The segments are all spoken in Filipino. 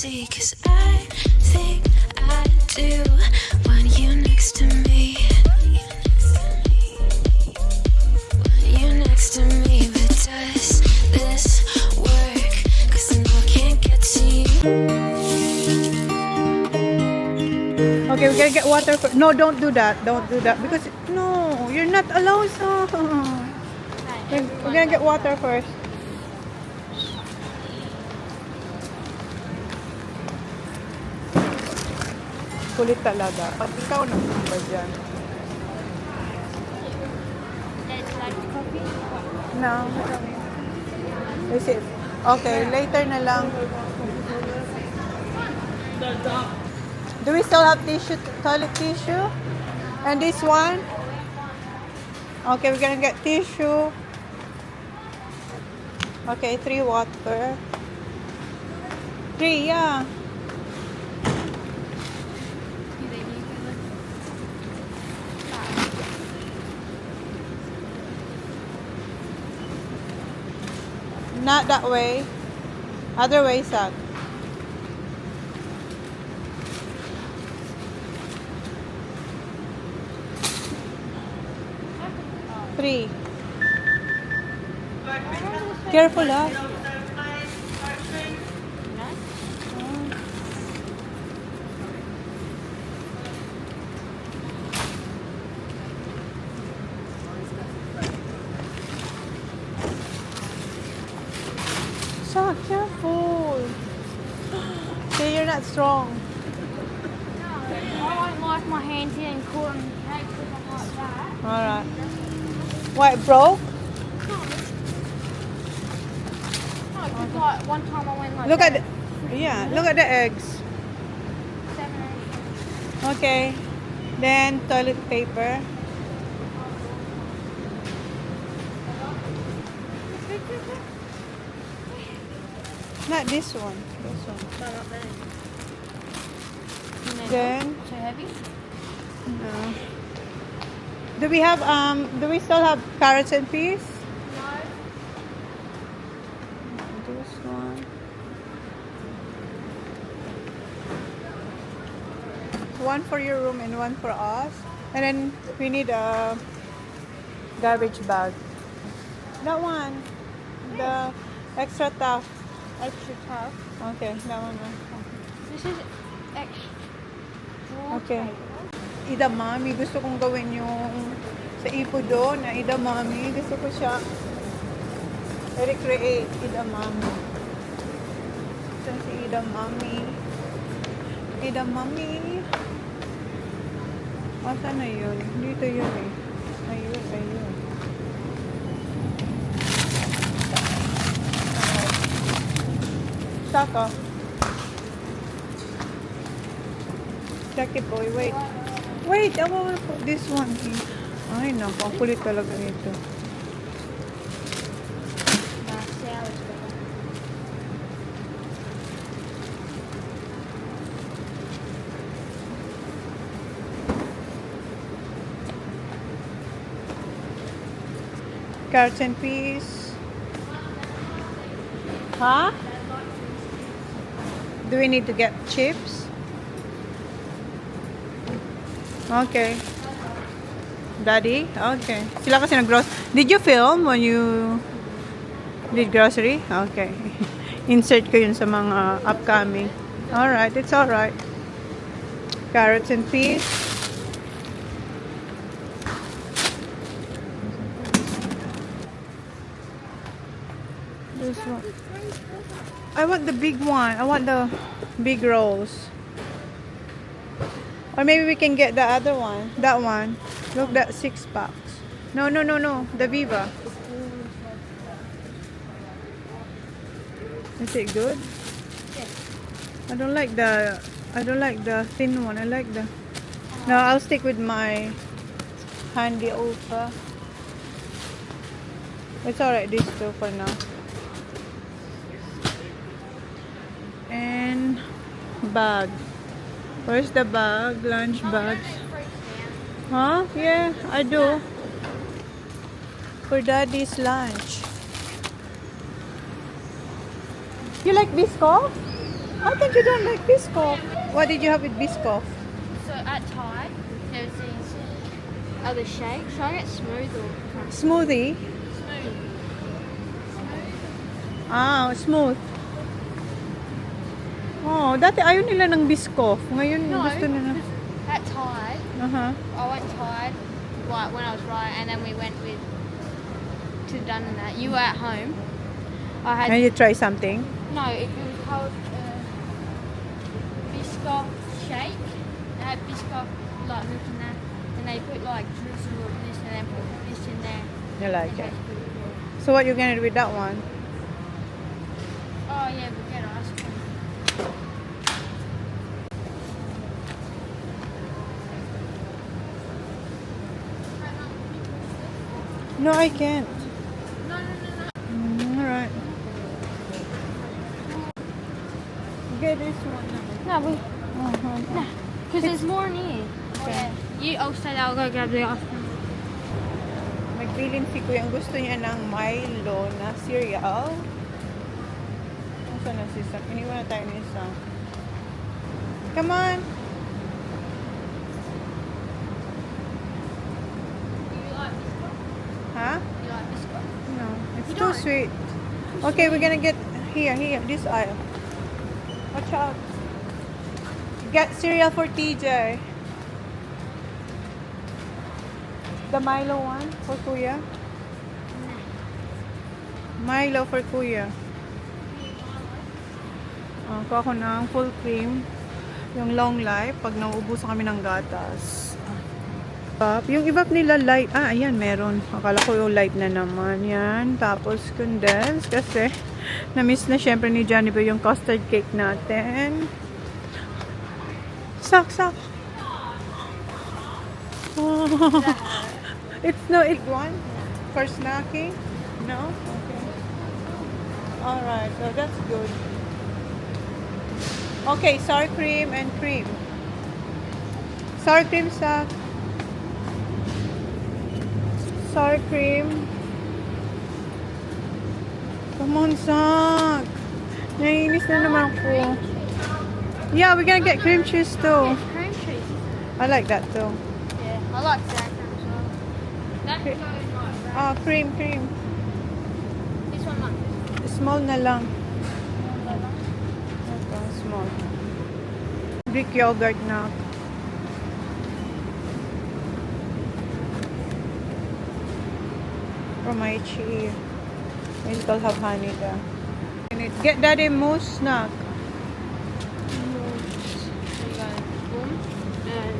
see, 'cause I think I do want you next to me. Want you next to me, but does this work? 'Cause I know I can't get to you. Okay, we're gonna get water for. No, don't do that. Don't do that because no, you're not allowed. So we're gonna get water first. Kulit talaga. Pag ikaw nagsimba dyan. No. Is it? Okay, later na lang. Do we still have tissue, toilet tissue? And this one? Okay, we're gonna get tissue. Okay, 3 water. 3, yeah. Not that way. Other way, Sak. Three. Careful, ah. So careful. See, you're not strong. I don't like my hands getting caught in cakes or something like that. Alright. What, it broke? No, because like one time I went like Look that. at the, yeah, look at the eggs. 7, 8. Okay. Then toilet paper. Not this one. This one. No, not there. Then Too heavy? no. Do we still have carrots and peas? No. This one. One for your room and one for us. And then we need a garbage bag. That one. The extra tough. Extra tough. Okay, that one. This is extra. Okay. Idamami. Gusto kong gawin yung sa ipo doon na idamami. Gusto ko siya recreate. Idamami. Saan si idamami? Idamami. Asan na yun? Dito yun eh. Ayun, ayun. Saka. Jackie boy, wait. Wait, I want to put this one here. Ay, naku, ang kulit talaga nito. Carrots and peas. Huh? Do we need to get chips? Okay. Daddy? Okay. Sila kasi nag-grocery. Did you film when you did grocery? Okay. Insert ko yun sa mga upcoming. Alright, it's alright. Carrots and peas. This one. I want the big one. I want the big rolls. Or maybe we can get the other one. That one. Look, that 6 packs. No, no, no, no. The Viva. Is it good? I don't like the thin one. I like the. No, I'll stick with my handy ultra. It's alright, these two for now. And bag. Where's the bag? Lunch bags. Huh? Yeah, I do. For daddy's lunch. You like biscuit? How come you don't like Biscoff? What did you have with Biscoff? So at Thai, there's these other shakes. Should I get smooth or Smoothie? smooth? Ah, smooth. Oh, dati ayaw nila ng Biscoff. Ngayon No, gusto nila. at Thai, Uh-huh. I went Thai like when I was right, and then we went to Dun and that. You were at home. I had And you try something? no. It was called Biscoff shake. They had Biscoff like milk in that, and they put like drizzle of this, and then put this in there. You like and it? that's pretty good. So what you gonna do with that one? Oh yeah, we get ice cream. No, I can't. No. Alright. Get this one. No, we. Uh-huh. Because there's more in here. Okay. I'll stay there. I'll go grab the ice cream. Nagbilin si Kuya. Ang gusto niya ng Milo na cereal. Nasaan na si Sam? Iniwan na tayo ni Sam. Come on. Do you like biscuit? Huh? Do you like biscuit? No. It's You too don't? sweet. Okay, we're gonna get here, this aisle. Watch out. Get cereal for TJ. The Milo one for Kuya. Milo for Kuya. Kuha ko ng full cream. Yung long life. Pag nauubusan kami ng gatas. Yung iba nila light. Ayan, meron. Akala ko yung light na naman. Yan. Tapos condensed. Kasi, na-miss na syempre ni Johnny ba yung custard cake natin. Sak. Oh. It's one for snacking? No? Okay. Alright, so that's good. Okay, sour cream and cream. Sour cream, Sak. Sour cream. Come on, Sak. Naiinis na naman ako. Yeah, we're gonna get cream cheese too. Yes, cream cheese. I like that too. Yeah, I like that as well. That Okay. goes like that. Cream. This one like this. Small na lang. Okay, small. Greek yogurt na. From my cheese. We still have honey there. Get daddy moose snack. So you go boom and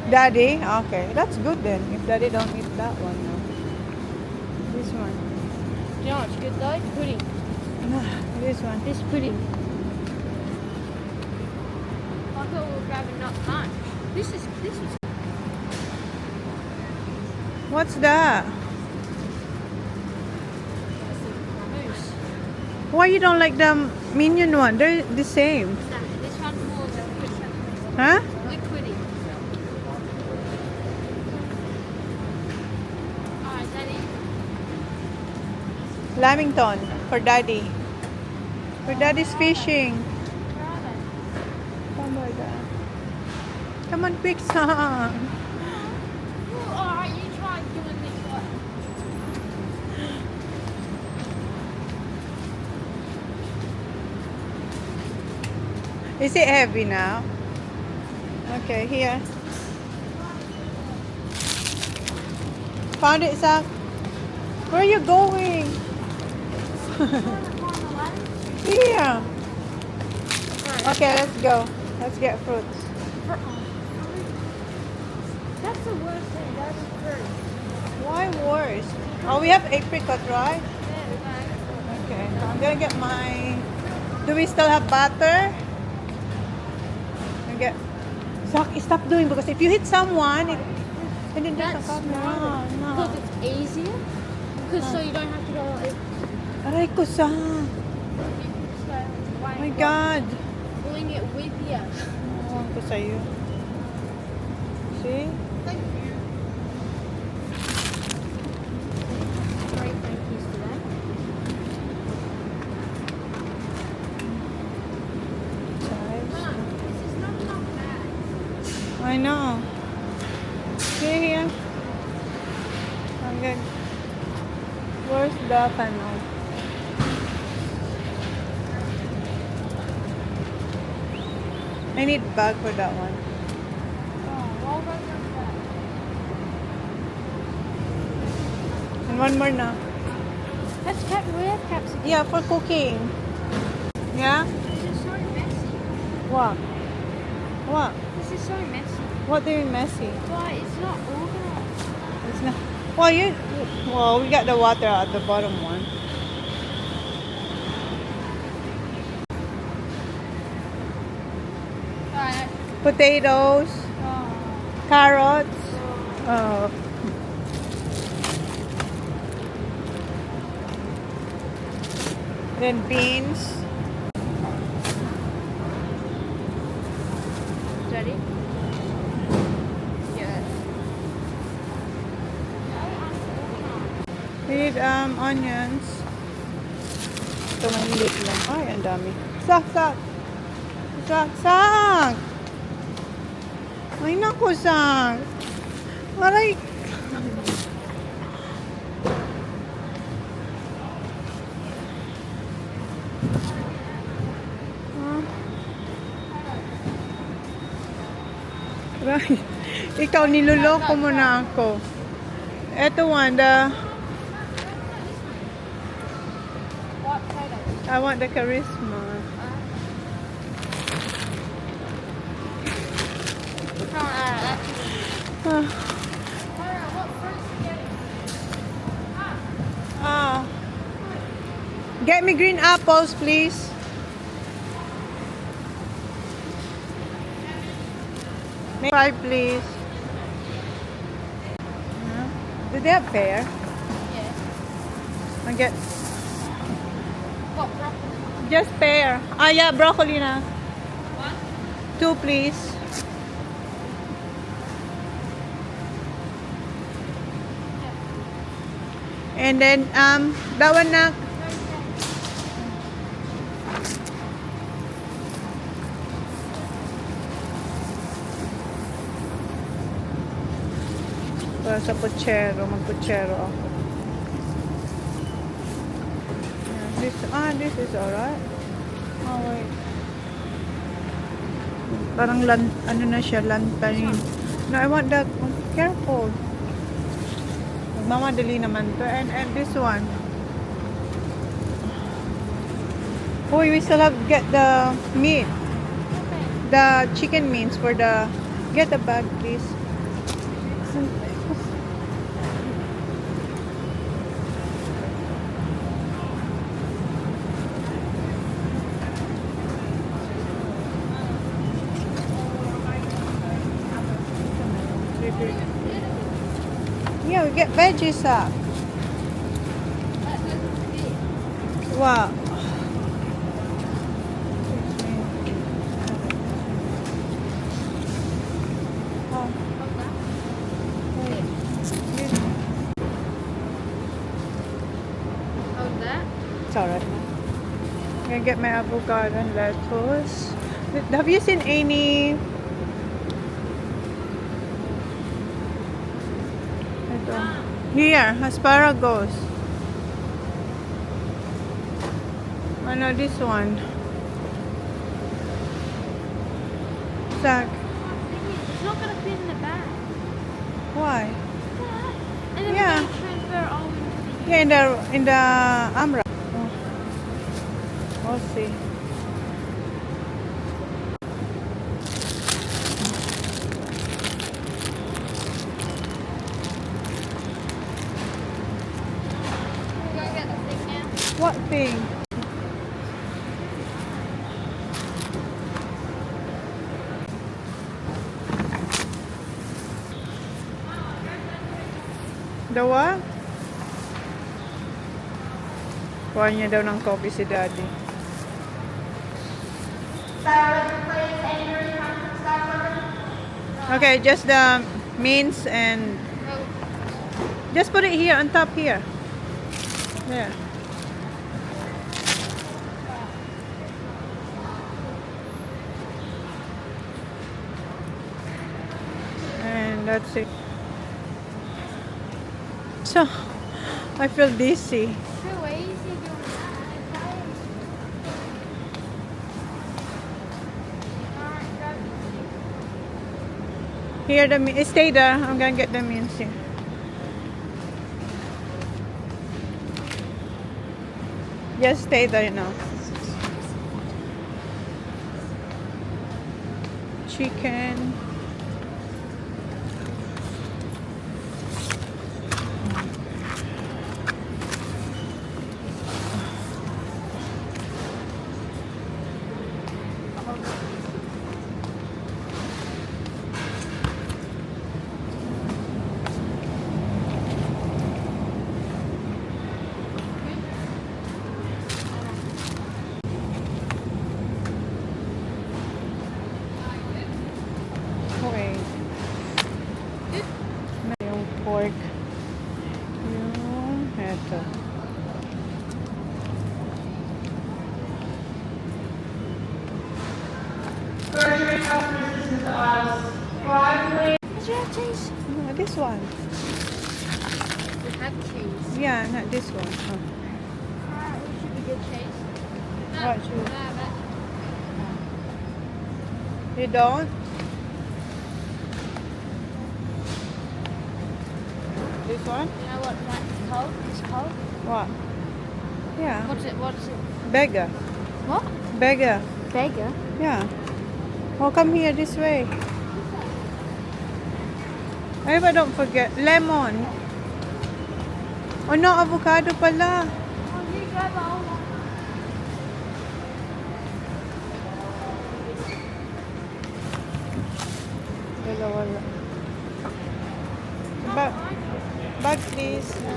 Daddy? Okay, that's good then. If daddy don't eat that one, no. This one. Do you know what's good though? Pudding. This one. This pudding. I thought we were grabbing nut punch. This is What's that? mousse. Why you don't like the minion one? They're the same. No, this one's more liquid. Huh? Liquidy. Alright, Daddy. Lamington for daddy. For daddy's fishing. Where are they? Oh my god. Come on, pick some. Alright, you try doing this one. Is it heavy now? Okay, here. Found it, Zach? Where are you going? Here. Okay, let's go. Let's get fruits. That's the worst thing. That's fruit. Why worse? Oh, we have apricot, right? Okay, I'm gonna get my... Do we still have butter? Get... Zach, stop doing because if you hit someone, it... And then there's a That's camera. No. because it's easier. Because so you don't have to go like Aray ko, Zach. oh My God. pulling it with you. Ewan ko sa'yo. See? I know. See here? Okay. Where's the panel? I need bag for that one. And one more now. That's weird capsicum. Yeah, for cooking. Yeah? This is so messy. What? What? This is so messy. What do you mean messy? Why? It's not organized. It's not. Well, we got the water at the bottom one. Alright. Potatoes, carrots. Oh. Then beans. Ready? Yeah. We need onions. Ito maliit lang. Ay, ang dami. Sak! Ay, naku, sak! Aray! Right. Ikaw, niloloko mo na ako. Ito one, What potatoes? I want the charisma. Come on, that's Ah. what fruits are you getting? Get me green apples, please. Make 5, please. Do they have pear? Yeah. I get What broccoli? just pear. Ah, yeah, broccoli na. One? 2, please. And then that one na. Para sa puchero, mag-puchero ako. Yeah, this is alright. Oh, wait. Parang ano na siya, lantanin. No, I want that one. Careful. Magmamadali naman to. And this one. Oh, we still have to get the meat. The chicken meats for the... Get the bag, please. Yeah, we get veggies up. Wow. How's that? It's alright. I'm gonna get my avocado and lettuce. Have you seen any? Here, asparagus. Oh no, this one. Zach, It's not gonna fit in the bag. why? And then Yeah. we're gonna transfer all into the Yeah, in the Amra. Oh. We'll see. Go get the thing now. What thing? The what? Kuha niya daw ng coffee si Daddy. Okay, just the mince and just put it here on top here. There. That's it. So, I feel dizzy. Too easy doing that. Here, stay there. I'm gonna get the mints here. Just stay there now. Chicken. Okay. Yung pork. Yung eto. Does you have cheese? No, this one. We have cheese. Yeah, not this one. Oh. Alright, we should be good cheese. What cheese? But You don't? This one? you know what? Like, it's cold. It's cold. What? Yeah. What's it? What's it? Beggar. What? Beggar. Beggar. Yeah. Oh, come here this way. Ay, but don't forget. Lemon. Oh no, avocado pala. Oh, you grab all one. Dalawa lang. Bag please. No.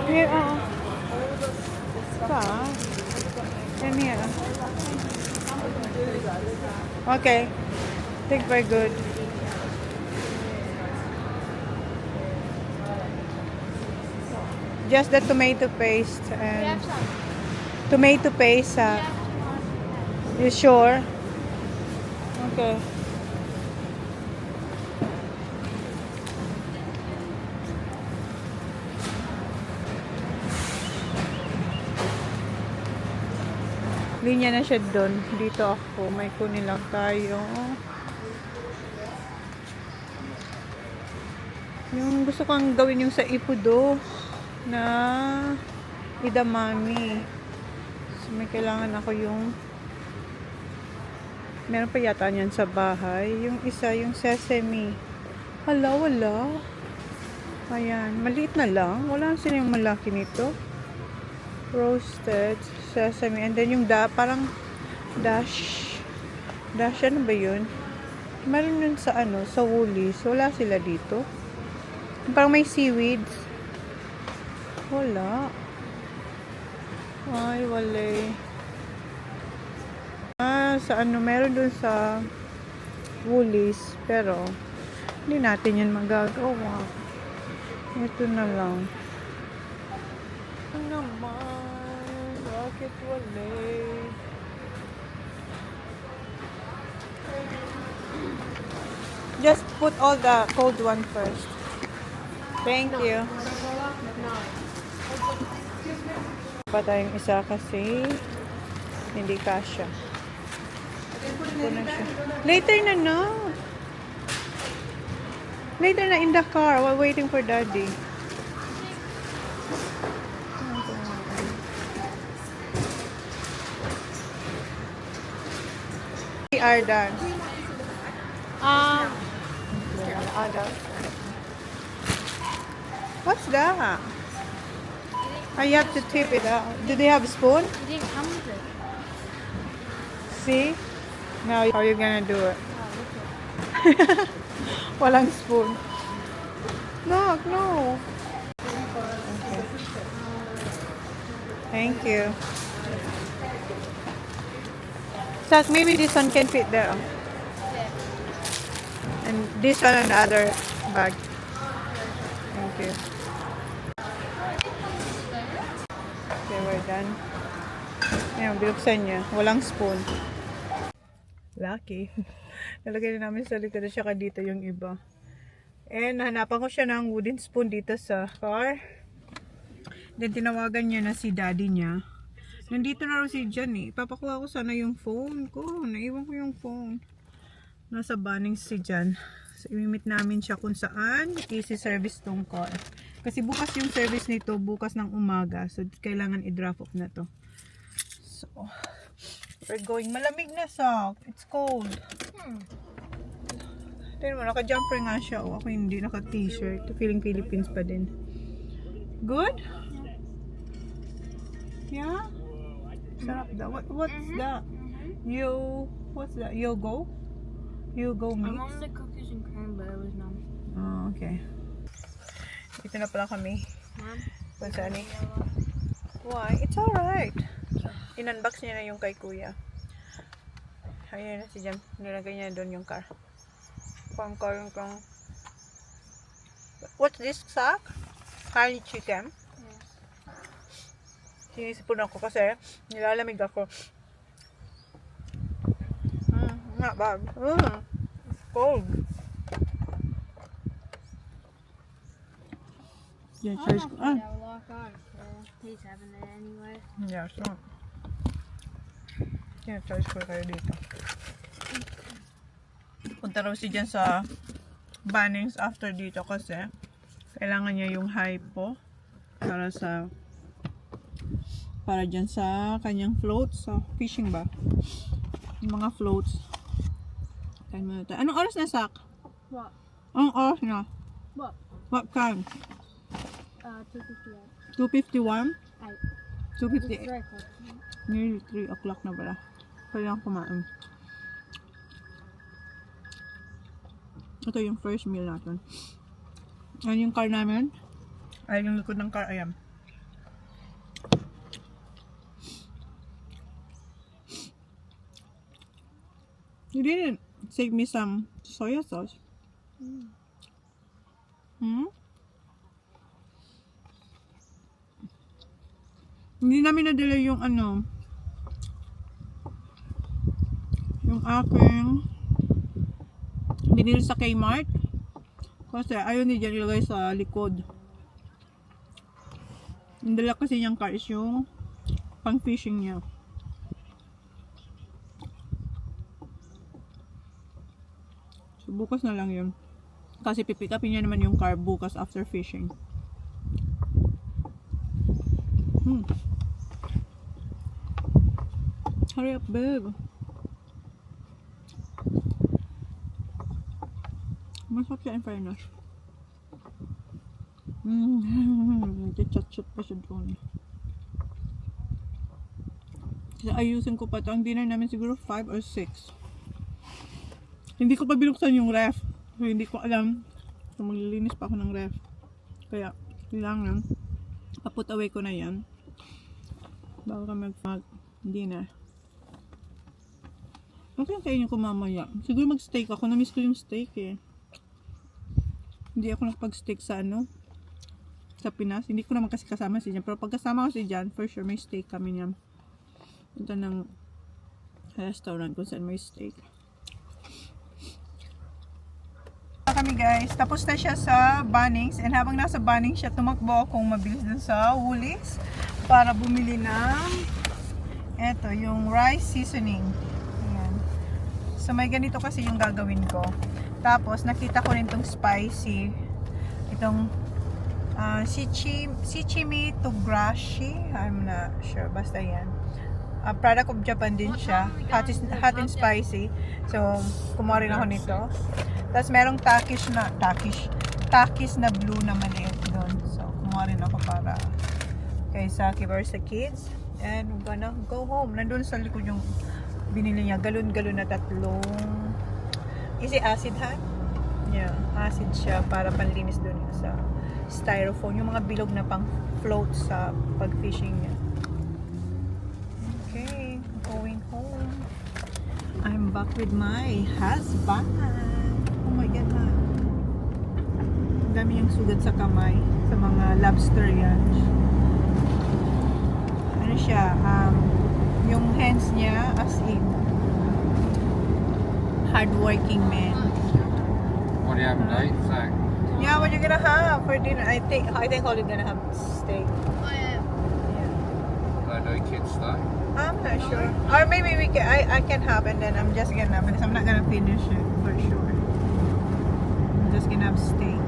Here, Come here. Okay. Think very good. Just the tomato paste We and have some. tomato paste. You sure? Okay. Linya na siya doon. Dito ako. May kunin lang tayo. Yung gusto kong gawin yung sa ipudo na idamami. So may kailangan ako yung meron pa yata niyan sa bahay. Yung isa, yung sesame. Hala, wala. Ayan. Maliit na lang. Wala sila yung malaki nito. Roasted sesame. And then yung parang dash. Dash, ano ba yun? Meron yun sa sa Woolies. Wala sila dito. Parang may seaweeds. Wala. Ay, wala. Sa meron dun sa Woolies. Pero, hindi natin yan magagawa. Ito na lang. Ano naman? Bakit wala? Just put all the cold one first. Thank you. Pa tayong isa kasi hindi kasya. Ito na siya. Later na no. Later na in the car while waiting for daddy. We are done. What's that? You have to tip it out. Do they have a spoon? You didn't come with it. See? Now, how are you gonna do it? Oh, look at Walang spoon. Look, no. Okay. Thank you. Sas, maybe this one can fit there. And this one and the other bag. Thank you. Okay, we're done. Ayan, binuksan niya. Walang spoon. Lucky. Nalagay na namin sa likod at saka dito yung iba. And nahanapan ko siya ng wooden spoon dito sa car. Then tinawagan niya na si daddy niya. Nandito na raw si Jan eh. Ipapakuha ko sana yung phone ko. Naiwan ko yung phone. Nasa Bunnings si Jan. So, imimit namin siya kung saan easy service tong car. Kasi bukas yung service nito, bukas ng umaga. So, kailangan i-drop off na to. So, we're going. Malamig na sa. It's cold. Tignan mo, naka-jumper nga siya. Oh, ako hindi, naka-t-shirt. Feeling Philippines pa din. Good? Yeah? Sarap daw. What's that? What's that? Yogo? Yogo mix? I wanted the cookies and cream, but it was none. Oh, okay. Dito na pala kami. Mom? Kung saan eh. Why? It's alright. In-unbox niya na yung kay kuya. Ayan na si Jan. Nilagay niya doon yung car. Pang. What's this sack? Curry chicken? Yeah. Sinisipon ako kasi nilalamig ako. Not bad. Cold. Yeah, I choice don't ko. think that will lock on. So he's having it anyway. Yeah, so. Yeah, choice ko kayo dito. Punta raw si dyan sa Bunnings after dito kasi kailangan niya yung hypo para dyan sa kanyang floats, sa fishing ba? Yung mga floats. Anong oras na, Sak? What? Anong oras na? What? What time? 2:51. 2:51? 2:58. It's very close. Nearly 3 o'clock na pala. Kailangan kumain. Ito yung first meal natin. Ayan yung car namin. Ayan yung likod ng car. Ayan. You didn't save me some soya sauce. Hindi namin nadala yung yung aking binili sa Kmart. Kasi ayaw ni dyan ilagay sa likod. Yung dala kasi niyang car is yung pang fishing niya. So bukas na lang yun. Kasi pipick upin niya naman yung car bukas after fishing. Hurry up, babe. Masarap siya in fairness. Chat-chat pa siya doon. Kasi ayusin ko pa ito. Ang dinner namin siguro 5 or 6. Hindi ko pa binuksan yung ref. So, hindi ko alam. So, maglilinis pa ako ng ref. Kaya, kailangan pa-put away ko na yan. Bago kami mag-dinner. Okay, kainin ko mamaya. Siguro mag-steak ako. Na-miss ko yung steak eh. Hindi ako nakapag-steak sa sa Pinas. Hindi ko naman kasi kasama si Jan. Pero pag kasama ko si Jan, for sure may steak kami niyan. Punta ng restaurant kung saan may steak. Kami guys, tapos na siya sa Bunnings. And habang nasa Bunnings siya, tumakbo akong mabilis dun sa Woolies para bumili ng eto, yung rice seasoning. Ayan. So may ganito kasi yung gagawin ko. Tapos nakita ko rin itong spicy, itong shichimi tograshi, I'm not sure, basta yan. Product of Japan din siya, hot and spicy. So kumuha rin ako nito. Tapos merong Takis na blue na maliit doon. So kumuha rin ako para kay Saki versus kids. And we're gonna go home. Nandun sa likod yung binili niya, galon-galon na 3. Is it acid, ha? Yeah, acid siya para panlinis doon sa styrofoam. Yung mga bilog na pang float sa pag-fishing niya. Okay, going home. I'm back with my husband. Oh my God, ha? Ang dami yung sugat sa kamay. Sa mga lobster yan. Ano siya, parents niya, as in, hardworking men. What do you have to eat, Zach? Yeah, what you gonna have for dinner? I think Holly's gonna have steak. Oh, yeah. Yeah. They do kids stuff. I'm not sure. Or maybe we can, I can have and then I'm just gonna have it. I'm not gonna finish it for sure. I'm just gonna have steak.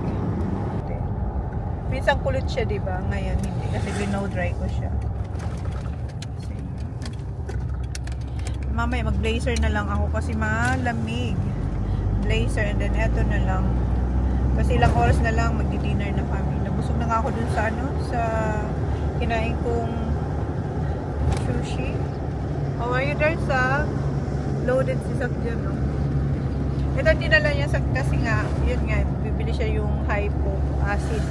Minsan kulot siya, di ba? Ngayon hindi kasi blow dry ko siya. Mamaya mag-blazer na lang ako kasi malamig. Blazer and then eto na lang. Kasi ilang oras na lang magdi-dinner na kami. Nabusog na nga ako dun sa sa kinain kong sushi. How are you there, Sak? Loaded si Sak dyan, no? Ito dinala niya kasi nga, yun nga, bibili siya yung hypo acid.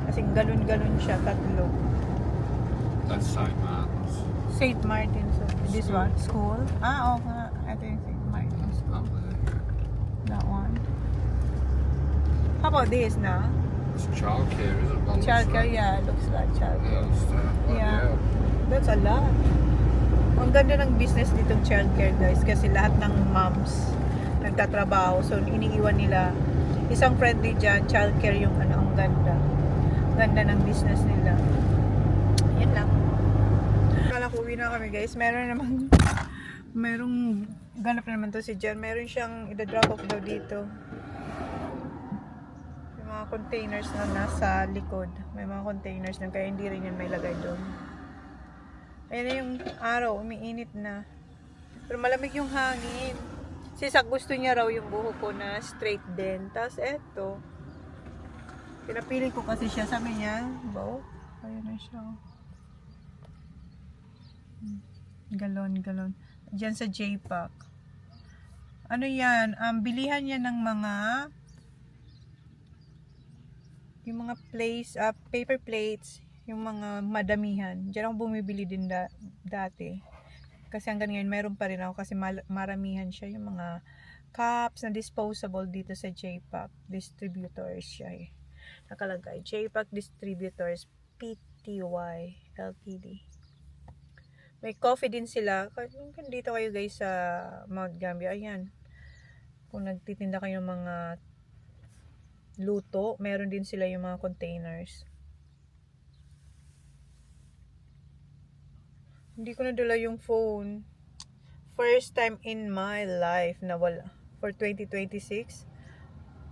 Kasi galon-galon siya, 3. That's St. Martin's. St. Martin's. This one? School? Ah, oo nga. Ito yung St. Martin's. Up there. That one. How about this now? It's childcare, is it? Well, Childcare, yeah. Looks like childcare. Yeah. That's a lot. Ang ganda ng business ditong childcare, guys. Kasi lahat ng moms nagtatrabaho. So, iniiwan nila. Isang friendly dyan, childcare yung ang ganda. Ganda ng business nila. Yan lang. Kala ko uwi na kami, guys. Merong ganap na naman to si Jan. Meron siyang ida-drop off daw dito. Yung mga containers na nasa likod. May mga containers na kaya hindi rin yan may lagay doon. Ayan na yung araw. Umiinit na. Pero malamig yung hangin. Si Sak gusto niya raw yung buhok ko na straight din. Tapos eto. Pinapili ko kasi siya. Sabi niya, wow. Ayun na siya. Galon. Diyan sa J-Pack. Ano yan? Bilihan yan ng yung mga paper plates, yung mga madamihan. Diyan ako bumibili din dati. Kasi hanggang ngayon, meron pa rin ako kasi maramihan siya. Yung mga cups na disposable dito sa J-Pack. Distributors siya eh. Nakalagay. J-Pack Distributors Pty Ltd. May coffee din sila. Kung dito kayo guys sa Mount Gambier, ayan. Kung nagtitinda kayo ng mga luto, meron din sila yung mga containers. Hindi ko nadala yung phone. First time in my life na wala. For 2026,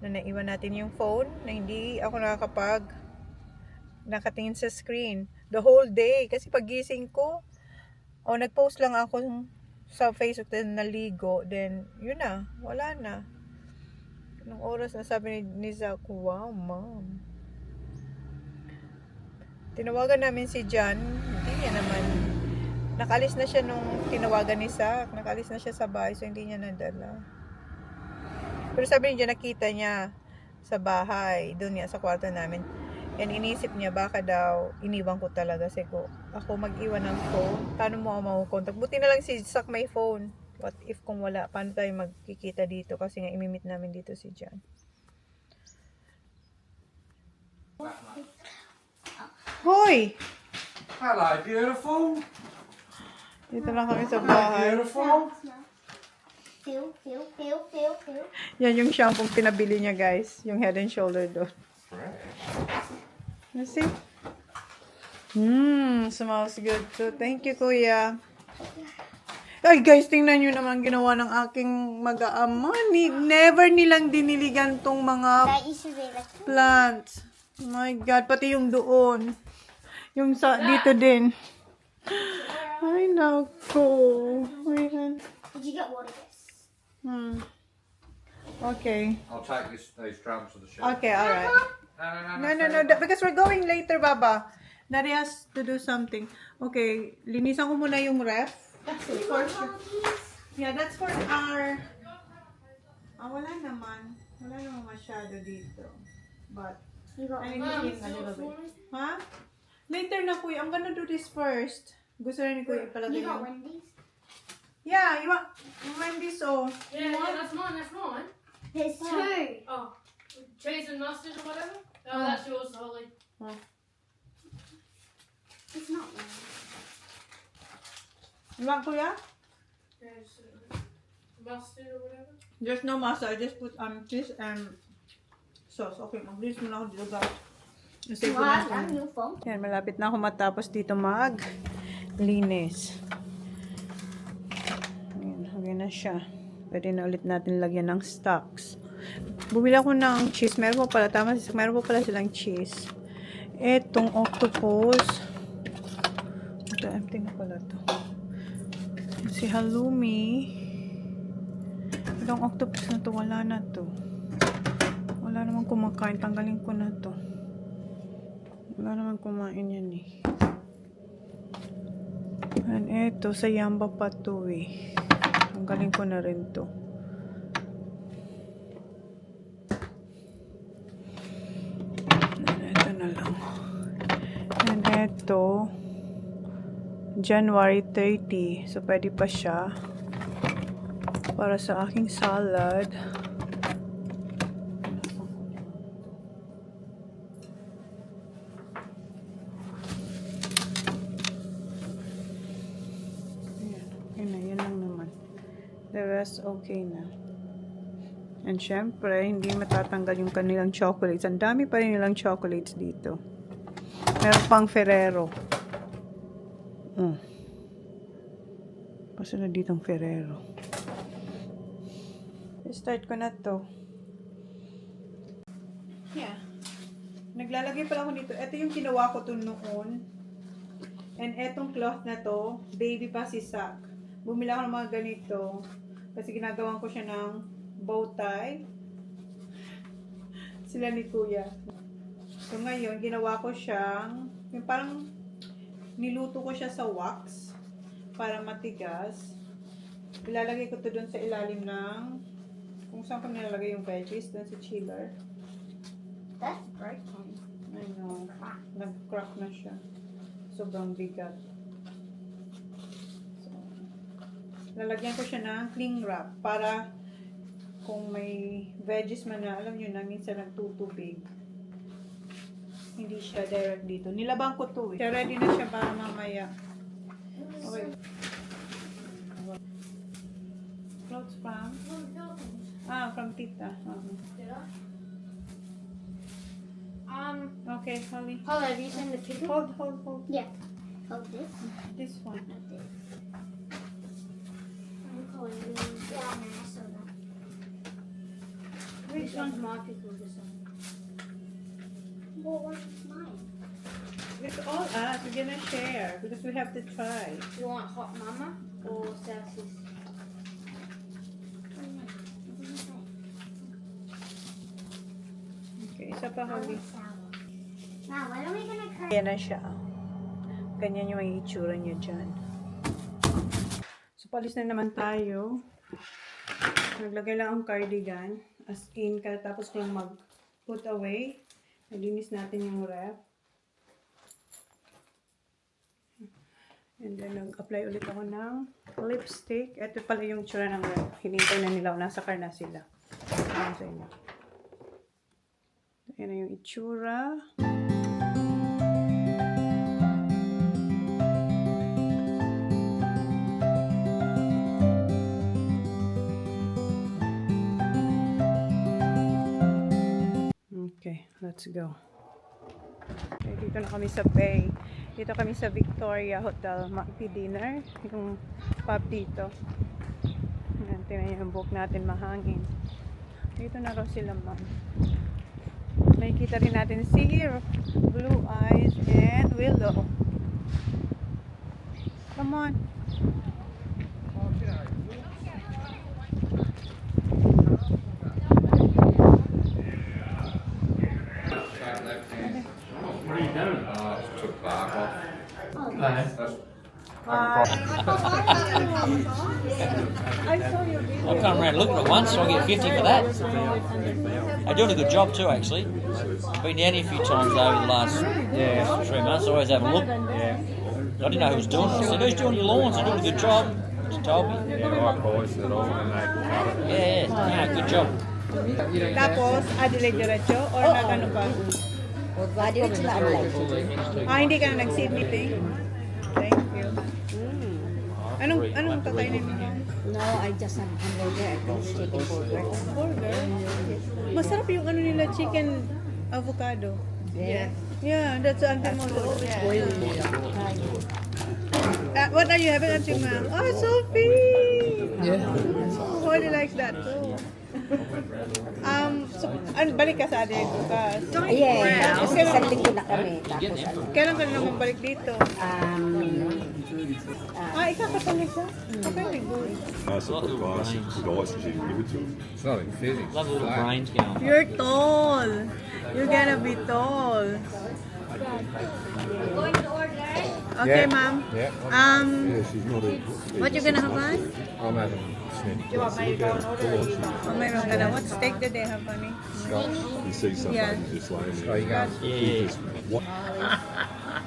na naiwan natin yung phone, na hindi ako nakatingin sa screen. The whole day. Kasi pagising ko, nag-post lang ako sa Facebook, then naligo, then yun na, wala na. Nung oras na sabi ni Zach, wow, mom. Tinawagan namin si John, hindi niya naman, nakalis na siya nung tinawagan ni Zach, nakalis na siya sa bahay, so hindi niya nadala. Pero sabi niya, nakita niya sa bahay, doon niya sa kwarto namin. And inisip niya, baka daw, iniwan ko talaga. Seko, ako mag-iwan ng phone. Paano mo ako makukontak? Buti na lang si Zach may phone. What if kung wala? Paano tayo magkikita dito? Kasi nga, imimit namin dito si Jan. Hoy! Hello, beautiful. Dito lang kami sa bahay. Beautiful. Feel. Yan yung shampoo pinabili niya, guys. Yung Head and Shoulder doon. You see? Smells good too. Thank you, Kuya. Ay, guys, tingnan nyo naman ginawa ng aking mag-aama. Never nilang diniligan tong mga plants. Oh my God, pati yung doon. Yung dito din. Ay, nako. Ayan. Did you get water? Okay. I'll take these drums to the shed. Okay, alright. No. Because we're going later, Baba. Daddy has to do something. Okay, linisan ko muna yung ref. That's for sure. Yeah, that's for our... wala naman. Wala naman masyado dito. But, I'm cleaning a little bit. Huh? Later na, Kuya. I'm gonna do this first. Gusto rin ni Kuya ipalagay yung... Wendy's? Yeah, you want Wendy's, oh. Yeah, that's mine. There's two. Oh, cheese and mustard or whatever? Oh, that's yours, Holly. It's not one. You want kuya? There's mustard or whatever. There's no mustard. I just put cheese and sauce. Okay, mag-release muna ako dito guys. Kasi yan, malapit na ako matapos dito mag-linis. Ayan, okay na siya. Pwede na ulit natin lagyan ng stocks. Bumili ako ng cheese. Meron po pala, tama, meron po pala silang cheese. Etong octopus. Ito, empty na pala to. Si halloumi. Itong octopus na to, wala na to. Wala naman kumakain. Tanggalin ko na to. Wala naman kumain yan eh. And eto, sa yamba pa to eh. Tanggalin ko na rin to. And eto na lang. And eto, January 30. So, pwede pa siya. Para sa aking salad. Yan lang naman. The rest, okay na. And syempre, hindi matatanggal yung kanilang chocolates. Ang dami pa rin nilang chocolates dito. Meron pang Ferrero. Paso na ditong Ferrero. Start ko na to. Yeah. Naglalagay pala ako dito. Ito yung ginawa ko to noon. And etong cloth na to, baby pa si Sak. Bumili ako ng mga ganito. Kasi ginagawan ko siya ng bow tie. Sila ni Kuya. So ngayon, ginawa ko siyang, yung parang niluto ko siya sa wax para matigas. Ilalagay ko to dun sa ilalim ng, kung saan ko nilalagay yung veggies, dun sa chiller. That's breaking. I know. Nag-crack na siya. Sobrang bigat. So, lalagyan ko siya ng cling wrap para kung may veggies man na, alam nyo na, minsan nagtutubig. Hindi siya direct dito. Nilabang ko to eh. Kaya ready na siya para mamaya. Okay. Clothes from? From Tita. Okay, Holly. Hold, have you seen the picture? Hold. Yeah. Hold this. This one. I'm calling you. Yeah, I saw that. Which This one's my pickle, this one. Well, what's mine? It's all us. We're gonna share because we have to try. You want hot mama or Celsius? Okay, isa pa, Holly. Now, when are we gonna cut? Ayan na siya. Ganyan yung itsura niya dyan. So, palis na naman tayo. Naglagay lang ang cardigan. As in, tapos ko lang mag-put away. Nalinis natin yung ref. And then, nag-apply ulit ako ng lipstick. Ito pala yung itsura ng ref. Hinintay na nila. Nasa car na sila. Ayan sa inyo. Ayan na yung itsura. Okay, let's go. Okay, dito na kami sa Bay. Dito kami sa Victoria Hotel. Mag-dinner. Yung pub dito. Ayan, tingnan yung book natin mahangin. Dito na raw sila, ma'am. Makikita rin natin si Blue Eyes and Willow. Come on. What are you doing? Took bark off. That's I saw your video. I'll come around and look at it once, so I get 50 for that. They're doing a good job too, actually. Been down here a few times over the last 3 months. I always have a look. I didn't know who was doing it. I said, who's doing your lawns? They're doing a good job. She told me. right boys that all and they cut it. Yeah, good job. Tapos, Adelaide diretso or nag-ano pa? Hindi ka na nag-seed meeting? Thank you. Anong kakainin mo? No, I just have hamburger. I don't chicken burger. Burger? Masarap yung ano nila, chicken avocado. Yeah. Yeah, that's Auntie Mo. What are you having, Auntie Mo? Oh, Sophie! Yeah. Holly likes that too. Balik ka sa atin bukas. Yeah. Isang linggo na kami. Tapos ano. Kailan ka na naman balik dito? Ikakasal na siya? Okay, good. Nice little glass with ice because you can give it to them. It's not in physics. Love the little brains going. You're tall. You're gonna be tall. Okay, ma'am. Yeah. Um, She's not a... what you gonna have on? I'm having snake. Oh, may mga kana. What steak did they have, honey? You see something, Yeah. you just laying there. Yeah. What?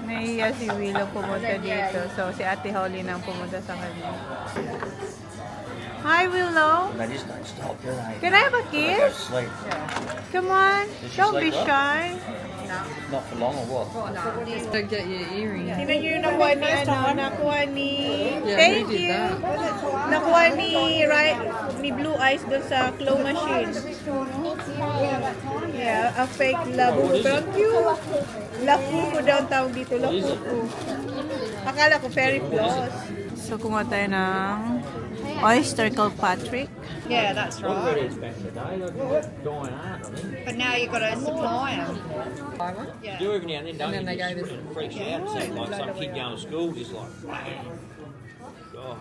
Nahiya si Willow pumunta dito. So, si Ate Holly nang pumunta sa kanya. Hi, Willow. They just don't stop, do they? Can I have a They go to kiss? sleep. Come on. she Don't be sleep shy. Not for long or what? Don't get your earring. Tingnan niyo yung nakuha ni, nakuha ni, thank you. Nakuha ni Blue Eyes doon sa claw machine. Yeah, a fake labu. Pero cute. Lafuko daw ang tawag dito, lafuko. Akala ko fairy floss. So, kumuha tayo ng oyster called Patrick. Yeah, that's What right. it is back in the day, they were dying out, I think. But now you've got to supply them. You do every now and then, don't you? they Just gave us- it freaks you out, seeing like some kid going to school, just like, bang. God.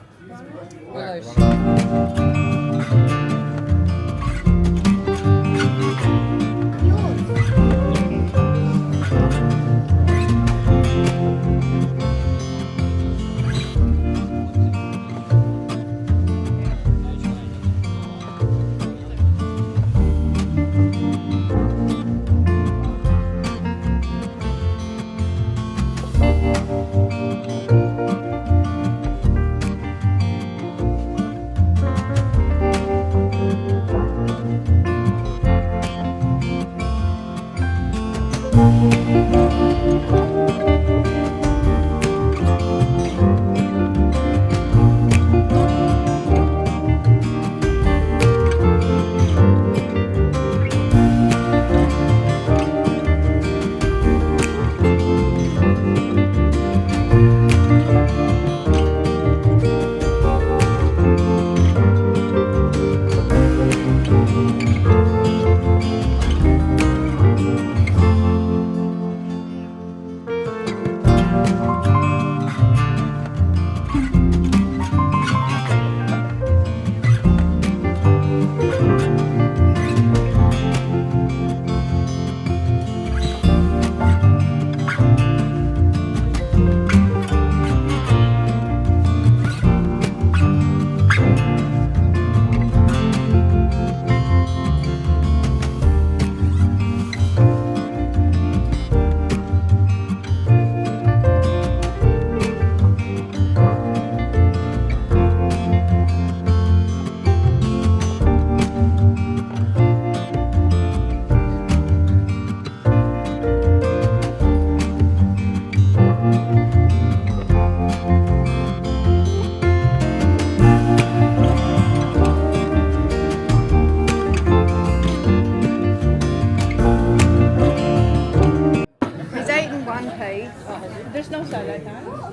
There's no salad, huh?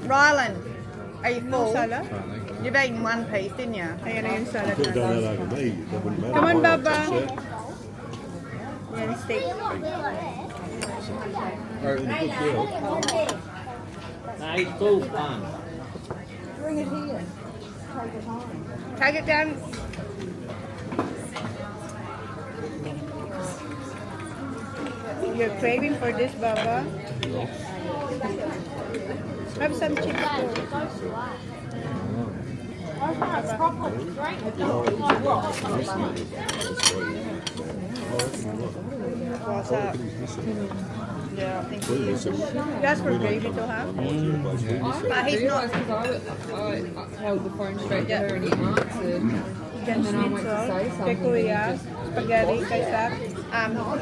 Rylan, are you No full? salad? You've eaten one piece, didn't you? Ayan na yung salad Could have done natin. that over me. That wouldn't matter. Come on, I'd Baba. touch that. Yan, steak. Really good girl. No, he's full one. Take it down. You're craving for this, Baba? Have some chips too. What's up? Yeah, I think he is. You ask for gravy to have? But he's not. I held the phone straight to her and he answered. Then then I went to say schnitzel, something. tequila, spaghetti, kaisak.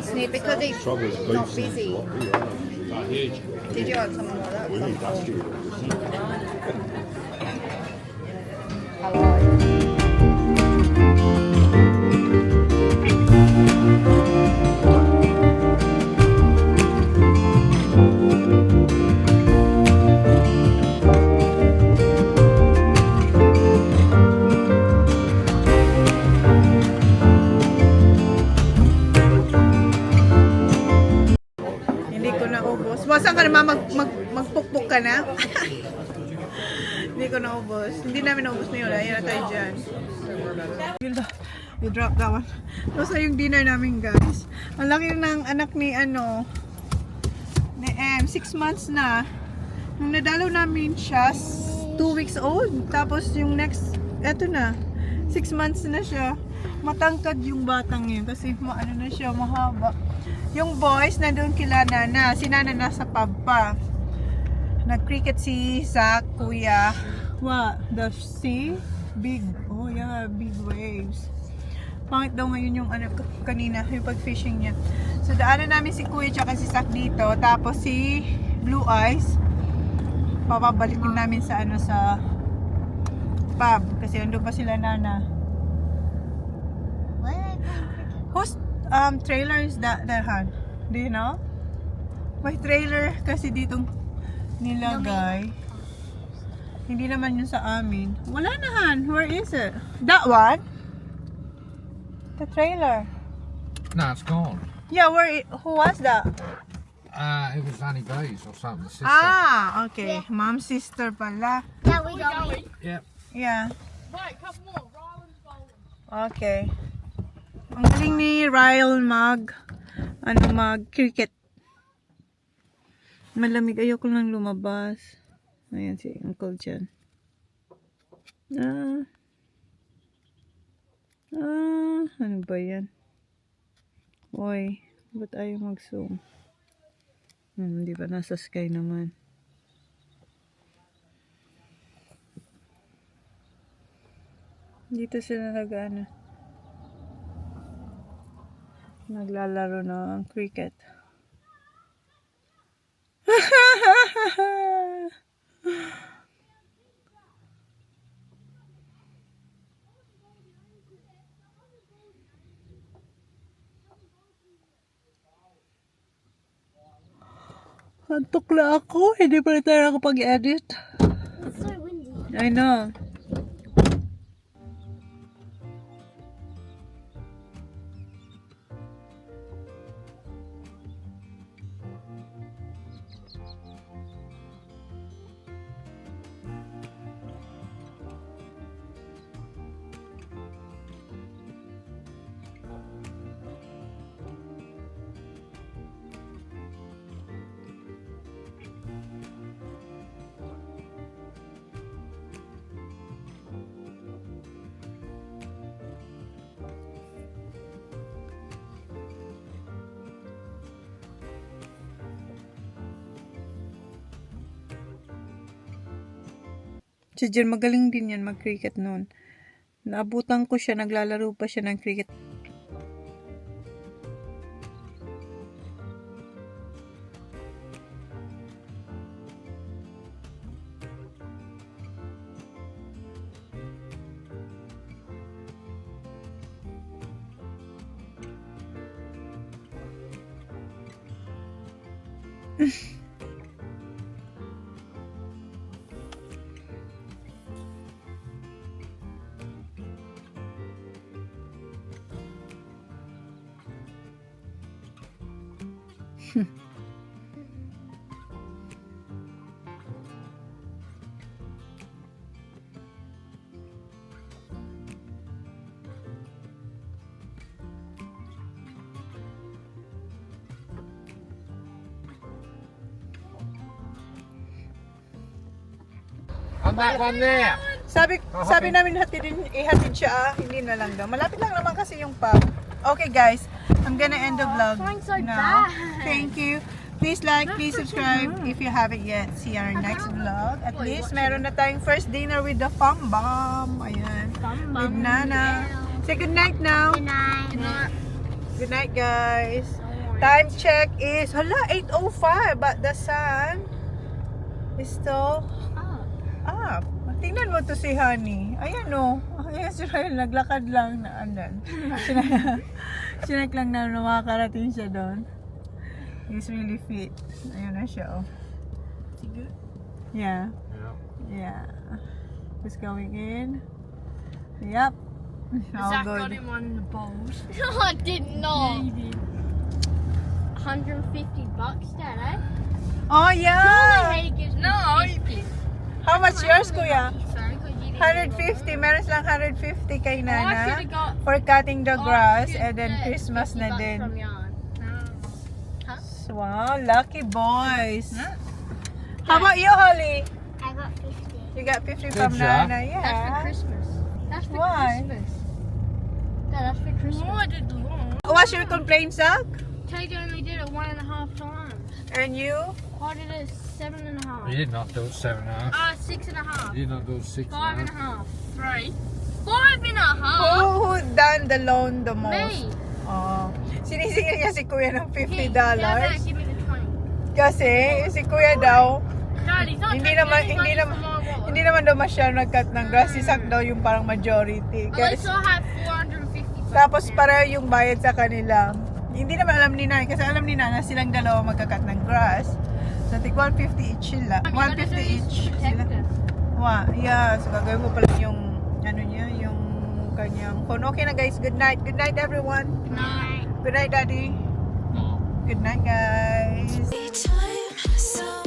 Snip because he's Trouble is not beef's busy. a lot bigger. Did you want something like that? We need dusty. magpukpuk ka na? Hindi ko naubos. Hindi namin naubos na yun. Ayan na tayo dyan. You drop that one. Basta yung dinner namin, guys. Ang laki ng anak ni ni M. 6 months na. Nung nadalaw namin siya, 2 weeks old. Tapos yung next, eto na. 6 months na siya. Matangkad yung batang yun. Kasi ano na siya, mahaba. Yung boys, nandun kila Nana. Si Nana nasa pub pa. Nag-cricket si Zach, Kuya. What? The sea? Big. Oh yeah, big waves. Pangit daw ngayon yung kanina, yung pag-fishing niya. So, daanan namin si Kuya tsaka si Zach dito. Tapos si Blue Eyes, papabalikin namin sa sa pub. Kasi nandun pa sila Nana. Whose trailer is that, Han? Do you know? May trailer kasi ditong nilagay. Hindi naman yun sa amin. Wala na, Han. Where is it? That one? The trailer. No, it's gone. Yeah, who was that? It was Annie B's or something. Sister. Ah, okay. Mom's sister pala. Yeah, we going. Yep. Yeah. Wait, couple more. Ryland's bowling. Okay. Ang galing ni Ryle mag-cricket. Malamig. Ayoko lang lumabas. Ayan si Uncle dyan. Ano ba yan? Oy, ba't ayaw mag-zoom? Di ba nasa sky naman? Dito sila naglalaro ng cricket. Antok na ako. Hindi pa rin tayo nakapag-edit. It's so windy. I know. Si Jen, magaling din yan mag-cricket noon. Naabutan ko siya, naglalaro pa siya ng cricket. And that one there. Sabi namin ihatid siya, hindi na lang daw. Malapit lang naman kasi yung pub. Okay guys, I'm gonna end the vlog so now. bad. Thank you. Please like, please subscribe if you haven't yet. See you on our next vlog. At least meron na tayong first dinner with the fam bam. Ayan. With Nana. Say good night now. Good night. Good night guys. Time check is 8:05, but the sun is still up. Tingnan mo to si Honey. Ayan o. Ayan si Ryan, naglakad lang na andan. Sinak lang na makakarating siya doon. He's really fit. Ayun na siya oh. Yeah. Yeah. He's going in. Yep. All Zach good. got him on the bowls. No, I did not. Yeah, you did. $150, Dad, eh? Oh, yeah. Hey, gives me No. 50. How much yours, kuya? Sorry, 'cause you didn't 150. Meron lang 150 kay Oh, I Nana should've got- for cutting the Oh, I grass should've and then get Christmas na 50 bucks din. from yarn. Wow, lucky boys. How about you, Holly? I got 50. You got 50 Good from job. Nana, That's for yeah. Christmas. That's for Why? Christmas. Yeah, that's for Christmas. Oh, I did the long. What's your complaint, Zach? Teddy only did it 1.5 times. And you? I did it 7.5. You did not do it 7.5. 6.5. You did not do it 6.5. 5.5. 3. 5.5. Who done the loan the most? Me. Oh. Sinisingil niya si Kuya ng $50. Give me the 20. Kasi si Kuya daw, Daddy, it's not hindi taking naman any hindi money naman from my wallet. hindi naman daw masyadong nag-cut ng grass. Si Zach daw yung parang majority. At Kaya, least I have 450. tapos para yung bayad sa kanila. Hindi naman alam ni Nana kasi alam ni Nana silang dalawa magka-cut ng grass. So, tig 150 each sila. 150 each sila. Yeah, so gagawin mo pala yung ano niya, yung kanyang phone. Okay na guys, good night. Good night everyone. Night. Good night, Daddy. Good night, guys. Time, so